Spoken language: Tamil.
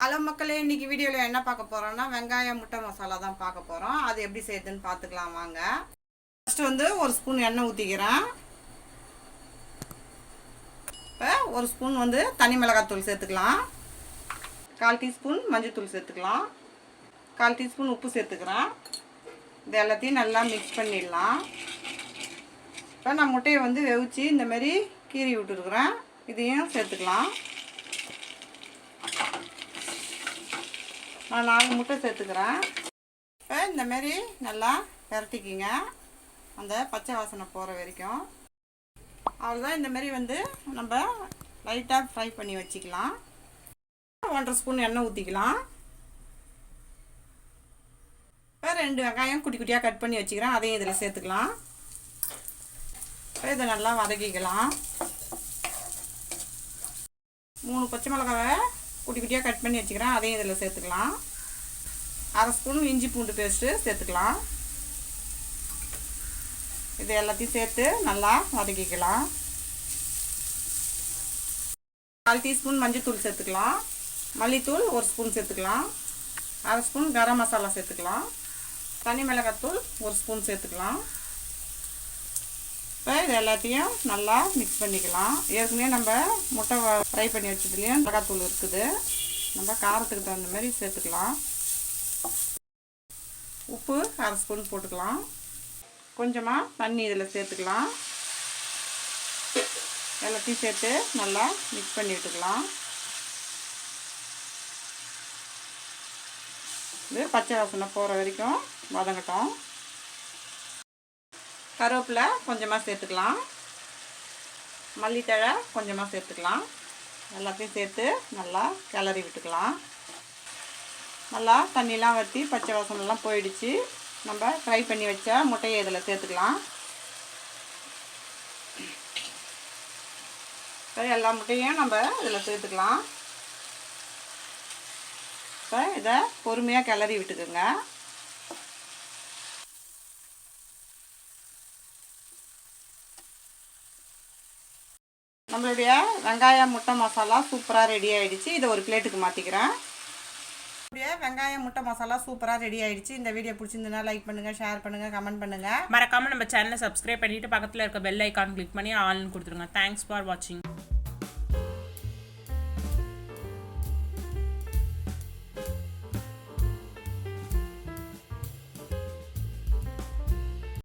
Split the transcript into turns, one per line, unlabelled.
ஹலோ மக்களே, இன்றைக்கி வீடியோவில் என்ன பார்க்க போகிறோன்னா வெங்காயம் முட்டை மசாலா தான் பார்க்க போகிறோம். அது எப்படி செய்யுதுன்னு பார்த்துக்கலாம் வாங்க. ஃபஸ்ட்டு வந்து ஒரு ஸ்பூன் எண்ணெய் ஊற்றிக்கிறேன். இப்போ ஒரு ஸ்பூன் வந்து தனி மிளகாத்தூள் சேர்த்துக்கலாம். 1/4 டீஸ்பூன் மஞ்சள்தூள் சேர்த்துக்கலாம். 1/4 டீஸ்பூன் உப்பு சேர்த்துக்கிறேன். இது எல்லாத்தையும் நல்லா மிக்ஸ் பண்ணிடலாம். இப்போ நான் முட்டையை வந்து வெவிச்சு இந்தமாரி கீறி விட்டுருக்குறேன். இதையும் சேர்த்துக்கலாம். நான் 4 முட்டை சேர்த்துக்கிறேன். இப்போ இந்தமாரி நல்லா பரட்டிக்கிங்க, அந்த பச்சை வாசனை போகிற வரைக்கும். அவ்வளோதான். இந்தமாரி வந்து நம்ம லைட்டாக ஃப்ரை பண்ணி வச்சுக்கலாம். 1/2 ஸ்பூன் எண்ணெய் ஊற்றிக்கலாம். இப்போ 2 வெங்காயம் குட்டி குட்டியாக கட் பண்ணி வச்சுக்கிறேன். அதையும் இதில் சேர்த்துக்கலாம். இப்போ இதை நல்லா வதக்கிக்கலாம். 3 பச்சை மிளகாவை குட்டி குட்டியாக கட் பண்ணி வச்சுக்கிறேன். அதையும் இதில் சேர்த்துக்கலாம். 1/2 ஸ்பூன் இஞ்சி பூண்டு பேஸ்ட்டு சேர்த்துக்கலாம். இது எல்லாத்தையும் சேர்த்து நல்லா வதக்கிக்கலாம். 1/4 டீஸ்பூன் மஞ்சள்தூள் சேர்த்துக்கலாம். மல்லித்தூள் 1 ஸ்பூன் சேர்த்துக்கலாம். 1/2 ஸ்பூன் கரம் மசாலா சேர்த்துக்கலாம். தனி மிளகாத்தூள் 1 ஸ்பூன் சேர்த்துக்கலாம். இப்போ இது எல்லாத்தையும் நல்லா மிக்ஸ் பண்ணிக்கலாம். ஏற்கனவே நம்ம முட்டை ஃப்ரை பண்ணி வச்சதுலேயும் மிளகாத்தூள் இருக்குது. நம்ம காரத்துக்கு தகுந்த மாதிரி சேர்த்துக்கலாம். உப்பு 1/2 ஸ்பூன் போட்டுக்கலாம். கொஞ்சமாக தண்ணி இதில் சேர்த்துக்கலாம். எல்லாத்தையும் சேர்த்து நல்லா மிக்ஸ் பண்ணி விட்டுக்கலாம். இது பச்சை வாசனை போகிற வரைக்கும் வதங்கட்டும். கருவேப்பிலை கொஞ்சமாக சேர்த்துக்கலாம். மல்லித்தழை கொஞ்சமாக சேர்த்துக்கலாம். எல்லாத்தையும் சேர்த்து நல்லா கிளறி விட்டுக்கலாம். நல்லா தண்ணிலாம் வற்றி பச்சை வாசனைலாம் போயிடுச்சு. நம்ம ஃப்ரை பண்ணி வச்ச முட்டையை இதில் சேர்த்துக்கலாம். எல்லா முட்டையும் நம்ம இதில் சேர்த்துக்கலாம். இப்போ இதை பொறுமையாக கிளறி விட்டுக்குங்க. நம்மளுடைய வெங்காயம் முட்டை மசாலா சூப்பராக ரெடி ஆகிடுச்சு. இதை ஒரு பிளேட்டுக்கு மாற்றிக்கிறேன். நம்மளுடைய வெங்காயம் முட்டை மசாலா சூப்பராக ரெடி ஆகிடுச்சு. இந்த வீடியோ பிடிச்சிருந்ததுன்னா லைக் பண்ணுங்கள், ஷேர் பண்ணுங்கள், கமெண்ட் பண்ணுங்கள்.
மறக்காமல் நம்ம சேனலை சப்ஸ்கிரைப் பண்ணிவிட்டு பக்கத்தில் இருக்க பெல் ஐக்கான் கிளிக் பண்ணி ஆல்னு கொடுத்துருங்க. தேங்க்ஸ் ஃபார் வாட்சிங்.